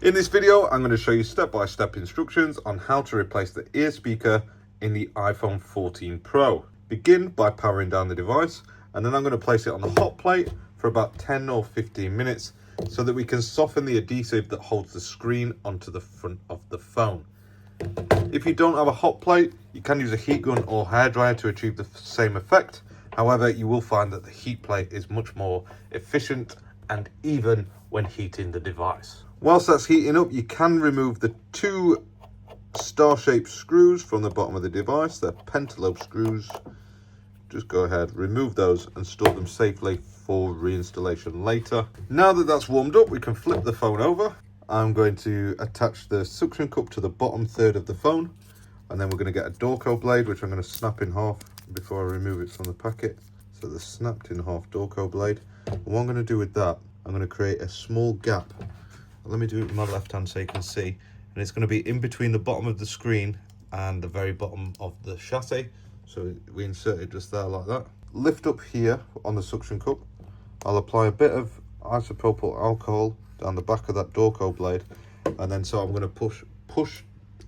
In this video, I'm going to show you step-by-step instructions on how to replace the ear speaker in the iPhone 14 Pro. Begin by powering down the device, and then I'm going to place it on the hot plate for about 10 or 15 minutes so that we can soften the adhesive that holds the screen onto the front of the phone. If you don't have a hot plate, you can use a heat gun or hairdryer to achieve the same effect. However, you will find that the heat plate is much more efficient and even when heating the device. Whilst that's heating up, you can remove the two star-shaped screws from the bottom of the device. They're pentalobe screws. Just go ahead, remove those and store them safely for reinstallation later. Now that that's warmed up, we can flip the phone over. I'm going to attach the suction cup to the bottom third of the phone, and then we're going to get a Dorco blade, which I'm going to snap in half before I remove it from the packet. So the snapped in half Dorco blade. And what I'm going to do with that, I'm going to create a small gap. Let me do it with my left hand so you can see. And it's going to be in between the bottom of the screen and the very bottom of the chassis. So we insert it just there like that. Lift up here on the suction cup. I'll apply a bit of isopropyl alcohol down the back of that Dorco blade, and then so I'm going to push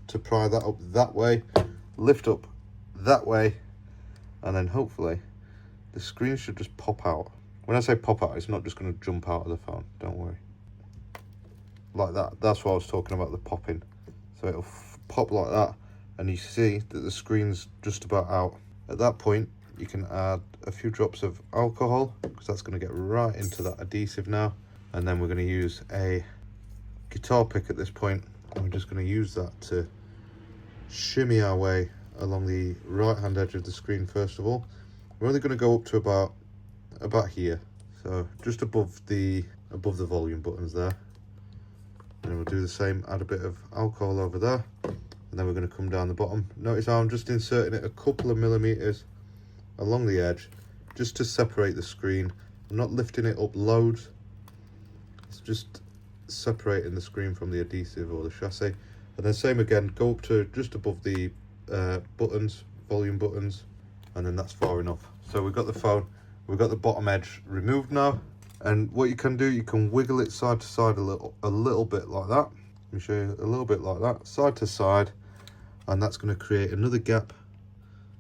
to pry that up that way, lift up that way, and then hopefully the screen should just pop out. When I say pop out, it's not just going to jump out of the phone, don't worry. Like that. That's what I was talking about, the popping. So it'll pop like that, and you see that the screen's just about out. At that point, you can add a few drops of alcohol, because that's going to get right into that adhesive now. And then we're going to use a guitar pick at this point, and we're just going to use that to shimmy our way along the right hand edge of the screen. First of all, we're only going to go up to about here, so just above the volume buttons there. And we'll do the same, add a bit of alcohol over there, and then we're going to come down the bottom. Notice how I'm just inserting it a couple of millimeters along the edge just to separate the screen. I'm not lifting it up loads. It's just separating the screen from the adhesive or the chassis. And then same again, go up to just above the buttons, volume buttons, and then that's far enough. So we've got the phone, we've got the bottom edge removed now. And what you can do, you can wiggle it side to side a little bit like that. Let me show you a little bit like that, side to side, and that's going to create another gap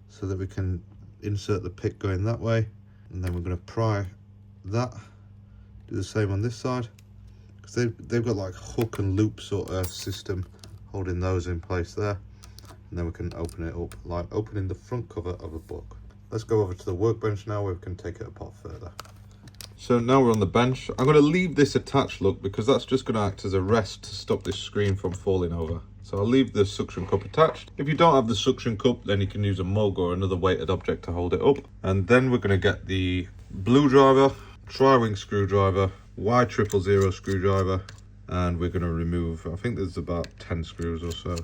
so that we can insert the pick going that way. And then we're going to pry that, do the same on this side, because they've got like hook and loop sort of system holding those in place there. And then we can open it up like opening the front cover of a book. Let's go over to the workbench now where we can take it apart further. So now we're on the bench. I'm going to leave this attached, look, because that's just going to act as a rest to stop this screen from falling over. So I'll leave the suction cup attached. If you don't have the suction cup, then you can use a mug or another weighted object to hold it up. And then we're going to get the blue driver, tri-wing screwdriver, Y000 screwdriver, and we're going to remove, I think there's about 10 screws or so.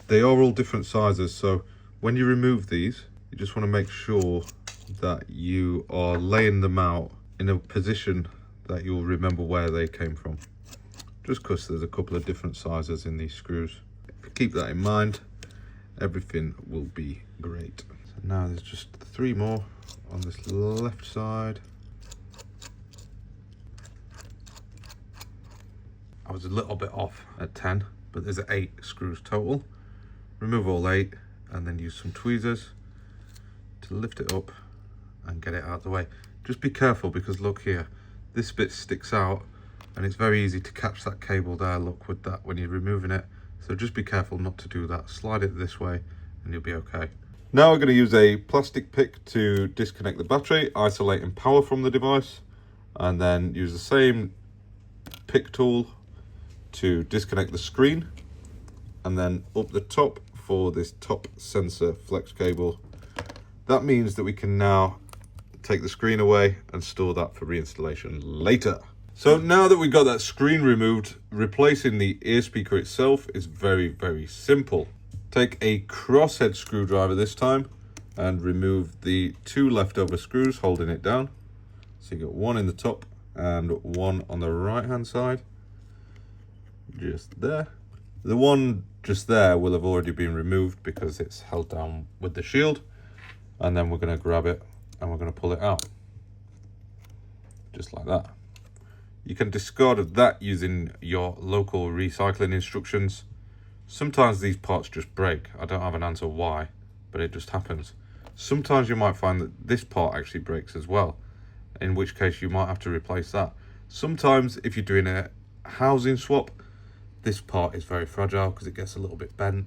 They are all different sizes, so when you remove these, you just want to make sure that you are laying them out in a position that you'll remember where they came from. Just because there's a couple of different sizes in these screws. If you keep that in mind, everything will be great. So now there's just 3 more on this left side. I was a little bit off at 10, but there's 8 screws total. Remove all 8 and then use some tweezers to lift it up and get it out of the way. Just be careful, because look here, this bit sticks out and it's very easy to catch that cable there, look, with that when you're removing it. So just be careful not to do that. Slide it this way and you'll be okay. Now we're going to use a plastic pick to disconnect the battery, isolating power from the device, and then use the same pick tool to disconnect the screen, and then up the top for this top sensor flex cable. That means that we can now take the screen away and store that for reinstallation later. So now that we've got that screen removed, replacing the ear speaker itself is very, very simple. Take a crosshead screwdriver this time and remove the 2 leftover screws holding it down. So you got 1 in the top and 1 on the right hand side. Just there. The one just there will have already been removed because it's held down with the shield. And then we're going to grab it and we're going to pull it out. Just like that. You can discard of that using your local recycling instructions. Sometimes these parts just break. I don't have an answer why, but it just happens. Sometimes you might find that this part actually breaks as well, in which case you might have to replace that. Sometimes if you're doing a housing swap, this part is very fragile because it gets a little bit bent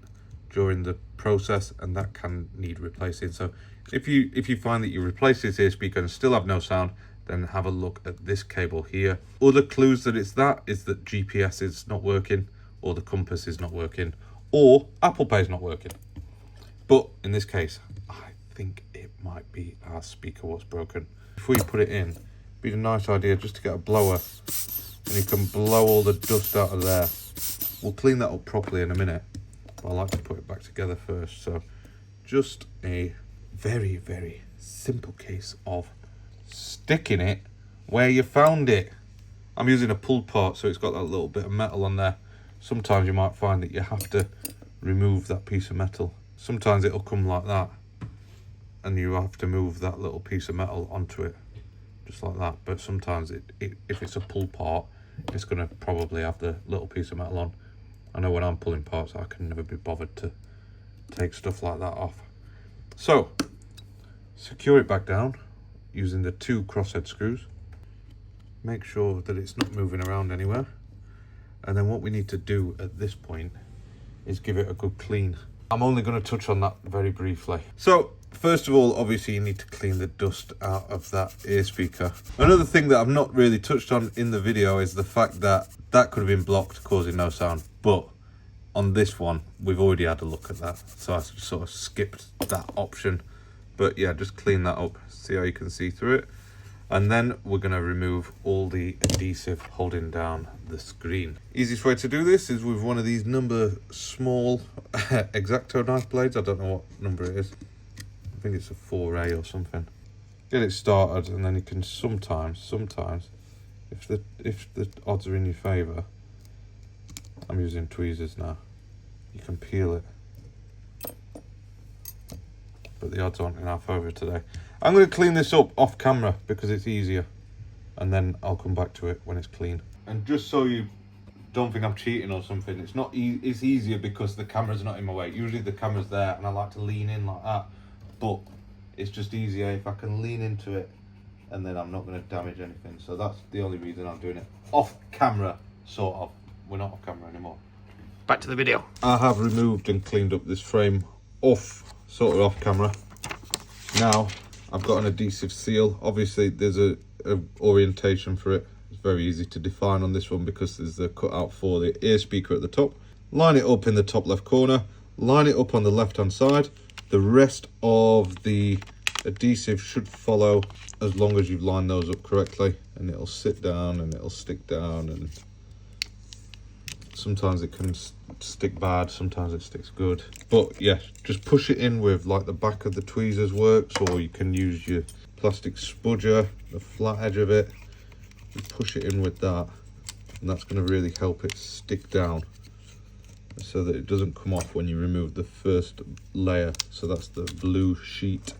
during the process, and that can need replacing. So if you find that you replace this ear speaker and still have no sound, then have a look at this cable here. Other clues that it's that is that GPS is not working, or the compass is not working, or Apple Pay is not working. But in this case, I think it might be our speaker what's broken. Before you put it in, it'd be a nice idea just to get a blower, and you can blow all the dust out of there. We'll clean that up properly in a minute, but I like to put it back together first. So just a very, very simple case of sticking it where you found it. I'm using a pulled part, so it's got that little bit of metal on there. Sometimes you might find that you have to remove that piece of metal. Sometimes it'll come like that, and you have to move that little piece of metal onto it, just like that. But sometimes if it's a pulled part, it's going to probably have the little piece of metal on. I know when I'm pulling parts, I can never be bothered to take stuff like that off. So secure it back down using the 2 crosshead screws. Make sure that it's not moving around anywhere. And then what we need to do at this point is give it a good clean. I'm only going to touch on that very briefly. So first of all, obviously you need to clean the dust out of that ear speaker. Another thing that I've not really touched on in the video is the fact that that could have been blocked, causing no sound. But on this one, we've already had a look at that, so I sort of skipped that option. But yeah, just clean that up, see how you can see through it. And then we're going to remove all the adhesive holding down the screen. Easiest way to do this is with one of these number small X-Acto knife blades. I don't know what number it is. I think it's a 4A or something. Get it started, and then you can sometimes, if the odds are in your favour, I'm using tweezers now, you can peel it. But the odds aren't in our favour today. I'm going to clean this up off camera because it's easier, and then I'll come back to it when it's clean. And just so you don't think I'm cheating or something, it's not it's easier because the camera's not in my way. Usually the camera's there and I like to lean in like that, but it's just easier if I can lean into it, and then I'm not going to damage anything. So that's the only reason I'm doing it off camera, sort of. We're not off camera anymore. Back to the video. I have removed and cleaned up this frame sort of off camera. Now I've got an adhesive seal. Obviously there's a orientation for it. It's very easy to define on this one because there's the cutout for the ear speaker at the top. Line it up in the top left corner, line it up on the left hand side. The rest of the adhesive should follow as long as you've lined those up correctly, and it'll sit down and it'll stick down. And sometimes it can stick bad, sometimes it sticks good. But yeah, just push it in with like the back of the tweezers works, or you can use your plastic spudger, the flat edge of it. You push it in with that, and that's going to really help it stick down so that it doesn't come off when you remove the first layer. So that's the blue sheet.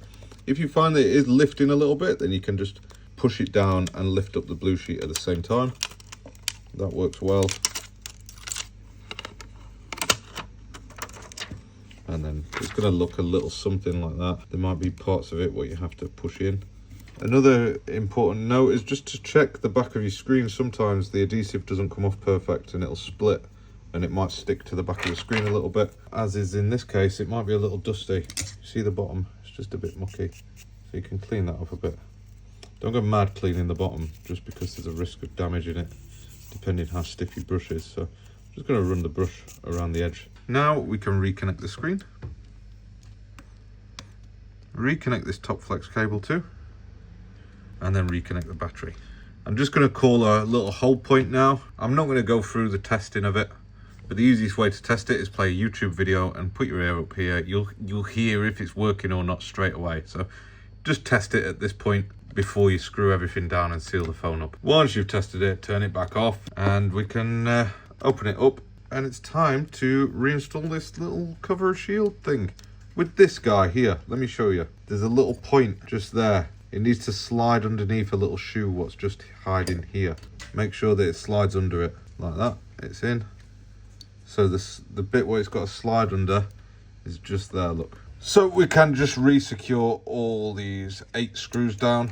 If you find that it is lifting a little bit, then you can just push it down and lift up the blue sheet at the same time. That works well. And then it's going to look a little something like that. There might be parts of it where you have to push in. Another important note is just to check the back of your screen. Sometimes the adhesive doesn't come off perfect and it'll split, and it might stick to the back of the screen a little bit. As is in this case, it might be a little dusty. See the bottom, it's just a bit mucky. So you can clean that up a bit. Don't go mad cleaning the bottom just because there's a risk of damaging it, depending how stiff your brush is. So I'm just going to run the brush around the edge. Now we can reconnect the screen. Reconnect this top flex cable too, and then reconnect the battery. I'm just going to call a little hold point now. I'm not going to go through the testing of it, but the easiest way to test it is play a YouTube video and put your ear up here. You'll hear if it's working or not straight away. So just test it at this point before you screw everything down and seal the phone up. Once you've tested it, turn it back off, and we can open it up. And it's time to reinstall this little cover shield thing. With this guy here, let me show you. There's a little point just there. It needs to slide underneath a little shoe what's just hiding here. make sure that it slides under it like that. It's in. So the bit where it's got a slide under is just there, look. So we can just re-secure all these 8 screws down.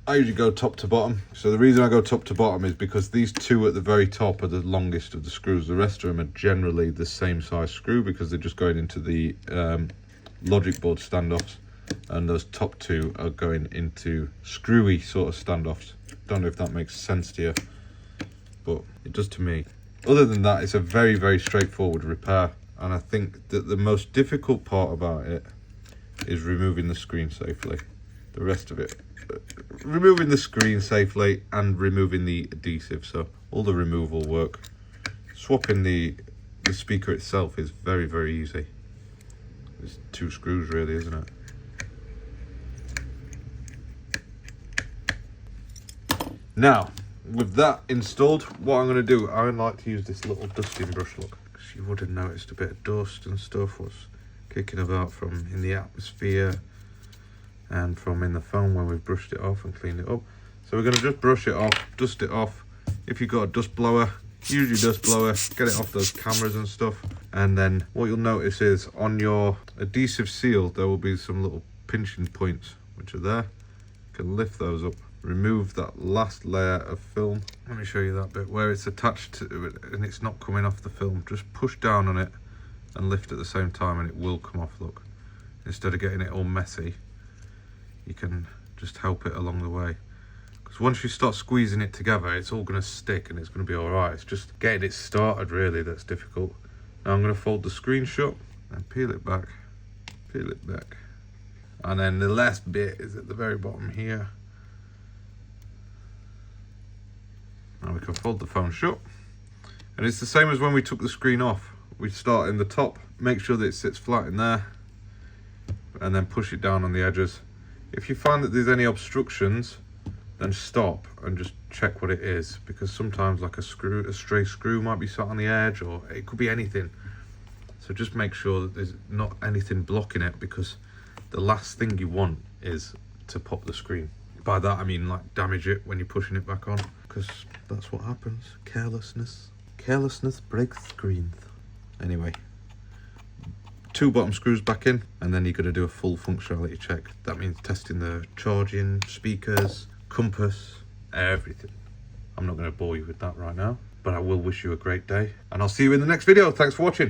I usually go top to bottom. So the reason I go top to bottom is because these 2 at the very top are the longest of the screws. The rest of them are generally the same size screw because they're just going into the logic board standoffs. And those top 2 are going into screwy sort of standoffs. Don't know if that makes sense to you, but it does to me. Other than that, it's a very, very straightforward repair. And I think that the most difficult part about it is removing the screen safely. The rest of it, removing the screen safely and removing the adhesive. So all the removal work. Swapping the speaker itself is very, very easy. It's 2 screws really, isn't it? Now, with that installed, what I'm going to do, I like to use this little dusting brush, look, because you would have noticed a bit of dust and stuff was kicking about from in the atmosphere and from in the phone when we've brushed it off and cleaned it up. So we're going to just brush it off, dust it off. If you've got a dust blower, use your dust blower, get it off those cameras and stuff. And then what you'll notice is on your adhesive seal, there will be some little pinching points, which are there. You can lift those up. Remove that last layer of film. Let me show you that bit where it's attached to it and it's not coming off the film. Just push down on it and lift at the same time and it will come off, look. Instead of getting it all messy, you can just help it along the way. Because once you start squeezing it together, it's all going to stick and it's going to be alright. It's just getting it started really that's difficult. Now I'm going to fold the screen shut and peel it back. Peel it back. And then the last bit is at the very bottom here. Now we can fold the phone shut. And it's the same as when we took the screen off. We start in the top, make sure that it sits flat in there, and then push it down on the edges. If you find that there's any obstructions, then stop and just check what it is, because sometimes like a stray screw might be sat on the edge, or it could be anything. So just make sure that there's not anything blocking it, because the last thing you want is to pop the screen. By that I mean like damage it when you're pushing it back on, because that's what happens. Carelessness breaks screens. Anyway, 2 bottom screws back in, and then you're going to do a full functionality check. That means testing the charging, speakers, compass, everything. I'm not going to bore you with that right now, but I will wish you a great day, and I'll see you in the next video. Thanks for watching.